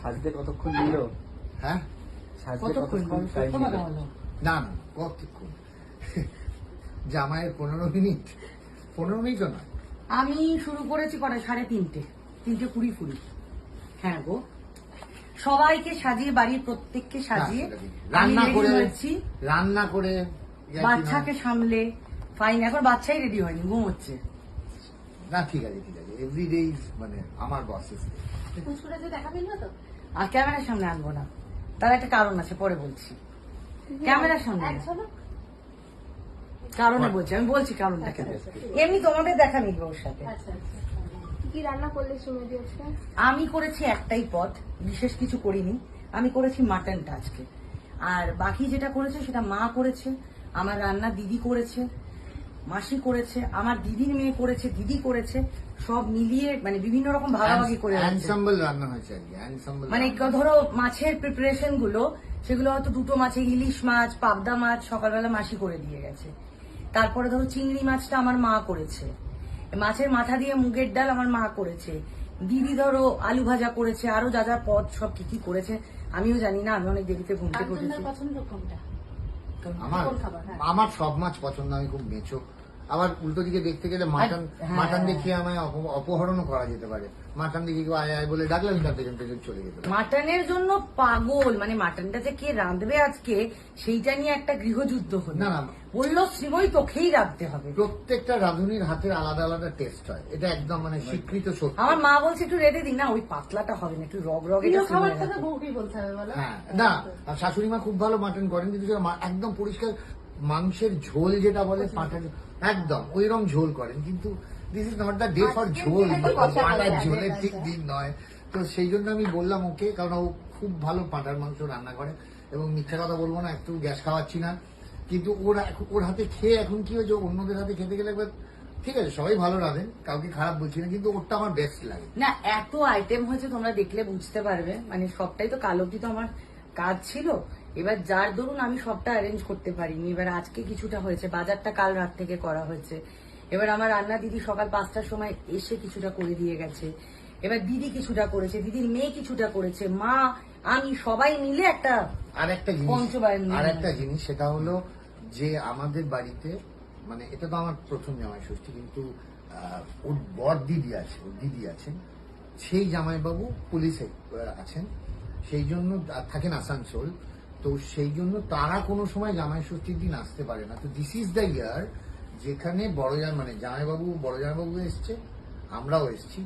সাজতে কতক্ষণ নিল? হ্যাঁ, সাজতে কতক্ষণ টাইম নিল? না না কতক্ষণ জামাইয়ের 15 মিনিট, 15 মিনিটও না। আমি শুরু করেছি কটা 3:30, 3:20 হ্যাঁ গো, সবাইকে সাজিয়ে, বাড়ির প্রত্যেককে সাজিয়ে রান্না করে রান্না করে বাচ্চাকে সামলে ফাইন। এখন বাচ্চাই রেডি হয়নি, ঘুমোচ্ছে। না ঠিক আছে ঠিক আছে, এভরিডে মানে আমার বসেস। আর ক্যামেরার সামনে আনবো না, তার একটা কারণ আছে, পরে বলছি। ক্যামেরার সামনে কারণে বলছি, আমি বলছি কারণটা কেন। এমনি তোমাদের দেখা মিলবে ওর সাথে। কি রান্না করলে সুমেদি? আমি করেছি একটাই পদ, বিশেষ কিছু করিনি। আমি করেছি মাটনটা আজকে, আর বাকি যেটা করেছে সেটা মা করেছে, আমার রান্না দিদি করেছে, মাসি করেছে, আমার দিদির মেয়ে করেছে, দিদি করেছে, সব মিলিয়ে মানে বিভিন্ন রকম ভাগাভাগি করে এনসেম্বল রান্না হয়েছে আর কি। এনসেম্বল মানে ধরো মাছের প্রিপারেশন গুলো, সেগুলো হয়তো দুটো মাছে, ইলিশ মাছ, পাবদা মাছ সকালবেলা মাসি করে দিয়ে গেছে। তারপরে ধরো চিংড়ি মাছটা আমার মা করেছে, মাছের মাথা দিয়ে মুগের ডাল আমার মা করেছে, দিদি ধরো আলু ভাজা করেছে, আরো যা যা পদ সব কি কি করেছে আমিও জানি না, আমি অনেক দেরিতে ঘুম থেকে উঠেছি। আমার সব মাছ পছন্দ, আমি খুব মেচো। আবার উল্টো দিকে দেখতে গেলে মাটন দেখিয়ে আমায় অপহরণও করা যেতে পারে। মাটন দেখে কেউ আয় আয় বলে ডাকলে আমি তার পেছন পেছন চলে যেতে পারি। মাটনের জন্য পাগল, মানে মাটনটা যে কে রাঁধবে আজকে সেইটা নিয়ে একটা গৃহযুদ্ধ হলো। না না, বললো শ্রীময়ী তোকেই রাঁধতে হবে। প্রত্যেকটা রাঁধুনির হাতের আলাদা আলাদা টেস্ট হয়, এটা একদম মানে স্বীকৃত সত্য। আমার মা বলছে একটু রেঁধে দিই, না ওই পাতলাটা হবে না, একটু রগ রগ। হ্যাঁ না, আর শাশুড়ি মা খুব ভালো মাটন করেন, কিন্তু সেটা একদম পরিষ্কার মাংসের ঝোল যেটা বলে পাঁঠার, একদম ওইরকম ঝোল করেন। কিন্তু this is not the day for ঝোল, পাঁঠার ঝোলের ঠিক দিন নয়। তো সেই জন্য আমি বললাম ওকে, কারণ ও খুব ভালো পাঁঠার মাংস রান্না করে, এবং মিথ্যা কথা বলবো না, একটু গ্যাস খাওয়াচ্ছি না। কিন্তু ওর হাতে খেয়ে এখন কি হয়েছে, অন্যদের হাতে খেতে গেলে একবার ঠিক আছে, সবাই ভালো রাঁধেন, কাউকে খারাপ বলছি না, কিন্তু ওরটা আমার বেস্ট লাগে। না এত আইটেম হয়েছে, তোমরা দেখলে বুঝতে পারবে, মানে সবটাই তো কাল অব্দি তো আমার কাজ ছিল। এবার যার দরুন আমি সবটা অ্যারেঞ্জ করতে পারিনি, এবার আজকে কিছুটা হয়েছে, বাজারটা কাল রাত থেকে করা হয়েছে। এবার আমার রান্না দিদি সকাল 5টার সময় এসে কিছুটা করে দিয়ে গেছে, এবার দিদি কিছুটা করেছে, দিদির মেয়ে কিছুটা করেছে, মা আমি সবাই মিলে একটা আরেকটা জিনিস সেটা হলো যে আমাদের বাড়িতে, মানে এটা তো আমার প্রথম জামাই ষষ্ঠী, কিন্তু ওর বর দিদি আছে, ওর দিদি আছেন, সেই জামাইবাবু পুলিশে আছেন, সেই জন্য থাকেন আসানসোল। তো সেই জন্য তারা কোনো সময় জামাই ষষ্ঠীর দিন আসতে পারে না। তো দিস ইজ দ্য ইয়ার যেখানে বড় মানে জামাইবাবু, বড় জামাইবাবু এসছে, আমরাও এসছি।